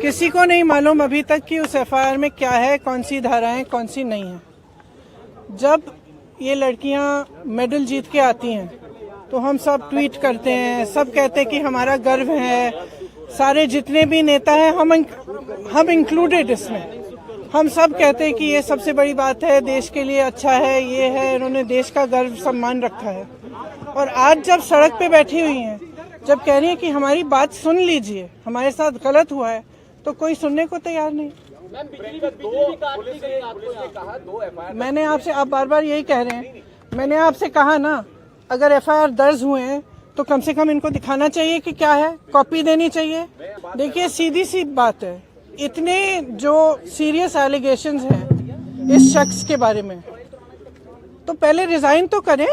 किसी को नहीं मालूम अभी तक कि उस एफआईआर में क्या है, कौन सी धाराएं, कौन सी नहीं है। जब ये लड़कियां मेडल जीत के आती हैं तो हम सब ट्वीट करते हैं, सब कहते हैं कि हमारा गर्व है। सारे जितने भी नेता हैं, हम इंक्लूडेड इसमें, हम सब कहते हैं कि ये सबसे बड़ी बात है, देश के लिए अच्छा है, ये है, इन्होंने देश का गर्व सम्मान रखा है। और आज जब सड़क पे बैठी हुई हैं, जब कह रही है कि हमारी बात सुन लीजिए, हमारे साथ गलत हुआ है, तो कोई सुनने को तैयार नहीं। मैंने आपसे, आप बार बार यही कह रहे हैं, मैंने आपसे कहा ना, अगर एफआईआर दर्ज हुए हैं तो कम से कम इनको दिखाना चाहिए कि क्या है, कॉपी देनी चाहिए। देखिए सीधी सी बात है, इतने जो सीरियस एलिगेशंस हैं इस शख्स के बारे में, तो पहले रिजाइन तो करें,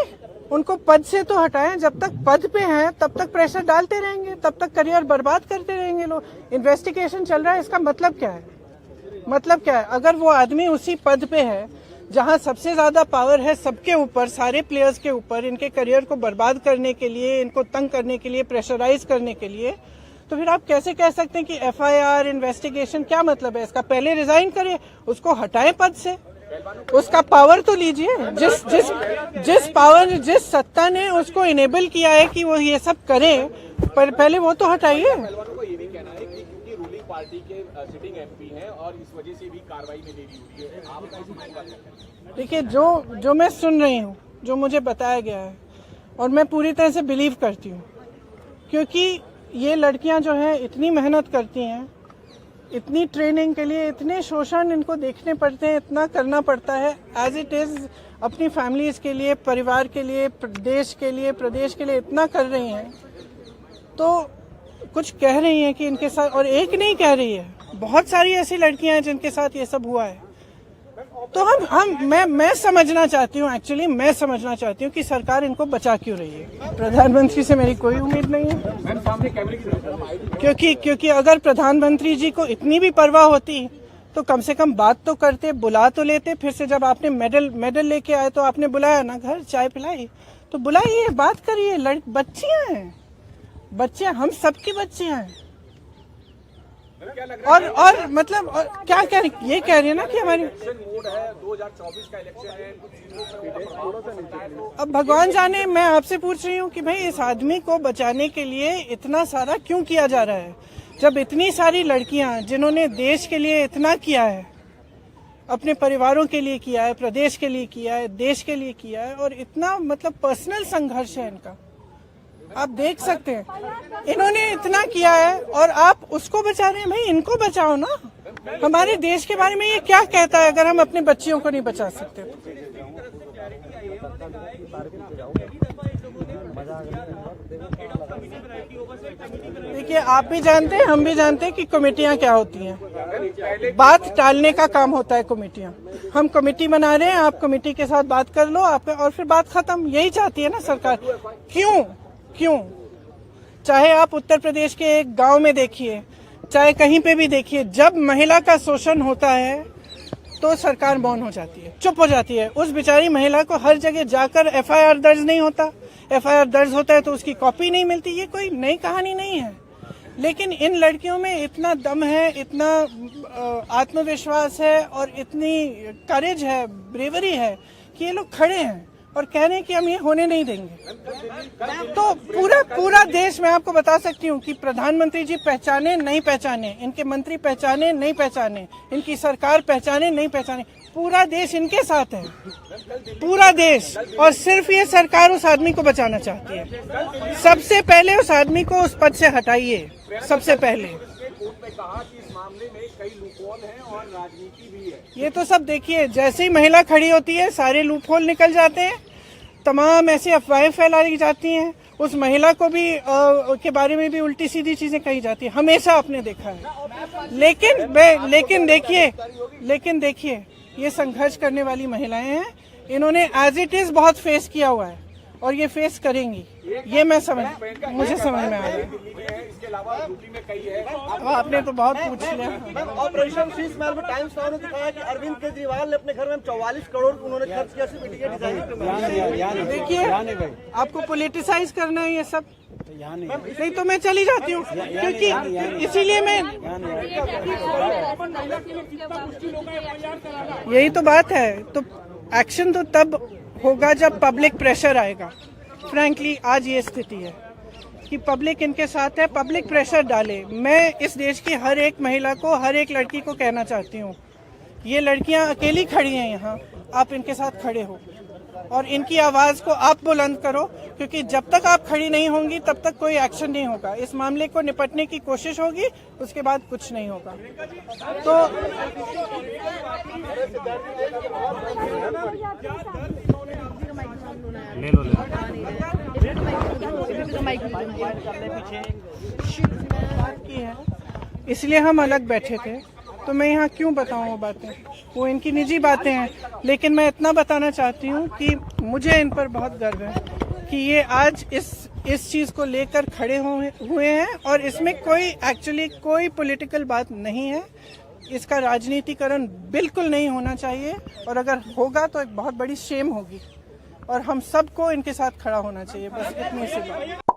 उनको पद से तो हटाएं। जब तक पद पे हैं तब तक प्रेशर डालते रहेंगे, तब तक करियर बर्बाद करते रहेंगे लोग। इन्वेस्टिगेशन चल रहा है, इसका मतलब क्या है? मतलब क्या है? अगर वो आदमी उसी पद पे है जहां सबसे ज्यादा पावर है सबके ऊपर, सारे प्लेयर्स के ऊपर, इनके करियर को बर्बाद करने के लिए, इनको तंग करने के लिए, प्रेशराइज करने के लिए, तो फिर आप कैसे कह सकते हैं कि एफआईआर, इन्वेस्टिगेशन, क्या मतलब है इसका? पहले रिजाइन करिए, उसको हटाएं पद से, उसका पावर तो लीजिए। जिस पावर, जिस सत्ता ने उसको इनेबल किया है कि वो ये सब करे, पर पहले वो तो हटाइए। पार्टी के सिटिंग एमपी हैं और इस वजह से भी कार्रवाई में देरी हुई है। देखिए, जो मैं सुन रही हूँ, जो मुझे बताया गया है, और मैं पूरी तरह से बिलीव करती हूँ, क्योंकि ये लड़कियां जो हैं इतनी मेहनत करती हैं, इतनी ट्रेनिंग के लिए, इतने शोषण इनको देखने पड़ते हैं, इतना करना पड़ता है एज इट इज, अपनी फैमिलीज के लिए, परिवार के लिए, देश के लिए, प्रदेश के लिए इतना कर रही हैं, तो कुछ कह रही हैं कि इनके साथ, और एक नहीं कह रही है, बहुत सारी ऐसी लड़कियां हैं जिनके साथ ये सब हुआ है। तो मैं समझना चाहती हूँ, एक्चुअली मैं समझना चाहती हूँ कि सरकार इनको बचा क्यों रही है। प्रधानमंत्री से मेरी कोई उम्मीद नहीं है, क्योंकि अगर प्रधानमंत्री जी को इतनी भी परवाह होती तो कम से कम बात तो करते, बुला तो लेते। फिर से जब आपने मेडल लेके आए तो आपने बुलाया ना, घर चाय पिलाई, तो बुलाइए, बात करिए। बच्चियां हैं, बच्चे, हम सबकी बच्चियां हैं। और मतलब, और क्या कह रही, ये कह रही है ना कि हमारी 2024 का इलेक्शन है। अब भगवान जाने, मैं आपसे पूछ रही हूँ कि भाई इस आदमी को बचाने के लिए इतना सारा क्यों किया जा रहा है, जब इतनी सारी लड़कियां जिन्होंने देश के लिए इतना किया है, अपने परिवारों के लिए किया है, प्रदेश के लिए किया है, देश के लिए किया है, और इतना मतलब पर्सनल संघर्ष है इनका, आप देख सकते हैं, इन्होंने इतना किया है और आप उसको बचा रहे हैं। भाई इनको बचाओ ना। हमारे देश के बारे में ये क्या कहता है अगर हम अपने बच्चियों को नहीं बचा सकते? देखिए, आप भी जानते हैं, हम भी जानते हैं कि कमेटियां क्या होती हैं। बात टालने का काम होता है कमेटियां। हम कमेटी बना रहे हैं, आप कमेटी के साथ बात कर लो आप, और फिर बात खत्म। यही चाहती है ना सरकार। क्यों? चाहे आप उत्तर प्रदेश के एक गांव में देखिए, चाहे कहीं पे भी देखिए, जब महिला का शोषण होता है तो सरकार मौन हो जाती है, चुप हो जाती है। उस बेचारी महिला को हर जगह जाकर एफआईआर दर्ज नहीं होता, एफआईआर दर्ज होता है तो उसकी कॉपी नहीं मिलती। ये कोई नई कहानी नहीं है, लेकिन इन लड़कियों में इतना दम है, इतना आत्मविश्वास है और इतनी करेज है, ब्रेवरी है कि ये लोग खड़े हैं और कह रहे हैं कि हम ये होने नहीं देंगे। तो पूरा देश, मैं आपको बता सकती हूँ कि प्रधानमंत्री जी पहचाने नहीं पहचाने, इनके मंत्री पहचाने नहीं पहचाने, इनकी सरकार पहचाने नहीं पहचाने, पूरा देश इनके साथ है, पूरा देश। और सिर्फ ये सरकार उस आदमी को बचाना चाहती है। सबसे पहले उस आदमी को उस पद से हटाइए, सबसे पहले। कहा कि इस मामले में कई लूपहोल हैं और राजनीति भी है। ये तो सब देखिए, जैसे ही महिला खड़ी होती है सारे लूपहोल निकल जाते हैं, तमाम ऐसी अफवाहें फैलाई जाती हैं, उस महिला को भी के बारे में भी उल्टी सीधी चीजें कही जाती है, हमेशा आपने देखा है। लेकिन देखिए ये संघर्ष करने वाली महिलाएं हैं, इन्होंने एज इट इज बहुत फेस किया हुआ है, और ये फेस करेंगी। ये मुझे समझ में आ रहा है। दिल्ली में है, इसके अलावा यूपी में कई है। आपने तो बहुत पूछ लिया। मैम, ऑपरेशन शीश महल में टाइम्स नाउ ने दिखाया कि अरविंद केजरीवाल ने अपने घर में 44 करोड़ उन्होंने खर्च किया सिर्फ टिकट डिजाइनिंग। देखिए, आपको पॉलिटिसाइज करना है ये सब, नहीं तो मैं चली जाती हूँ, क्योंकि इसीलिए मैं, यही तो बात है। तो एक्शन तो तब होगा जब पब्लिक प्रेशर आएगा। फ्रैंकली आज ये स्थिति है कि पब्लिक इनके साथ है, पब्लिक प्रेशर डाले। मैं इस देश की हर एक महिला को, हर एक लड़की को कहना चाहती हूँ, ये लड़कियां अकेली खड़ी हैं यहाँ, आप इनके साथ खड़े हो और इनकी आवाज को आप बुलंद करो, क्योंकि जब तक आप खड़ी नहीं होंगी तब तक कोई एक्शन नहीं होगा। इस मामले को निपटने की कोशिश होगी, उसके बाद कुछ नहीं होगा। तो की है, इसलिए हम अलग बैठे थे। तो मैं यहाँ क्यों बताऊँ वो बातें, वो इनकी निजी बातें हैं। लेकिन मैं इतना बताना चाहती हूँ कि मुझे इन पर बहुत गर्व है कि ये आज इस चीज़ को लेकर खड़े हुए हैं और इसमें कोई पॉलिटिकल बात नहीं है। इसका राजनीतिकरण बिल्कुल नहीं होना चाहिए, और अगर होगा तो एक बहुत बड़ी शेम होगी, और हम सबको इनके साथ खड़ा होना चाहिए। बस इतनी सी बात।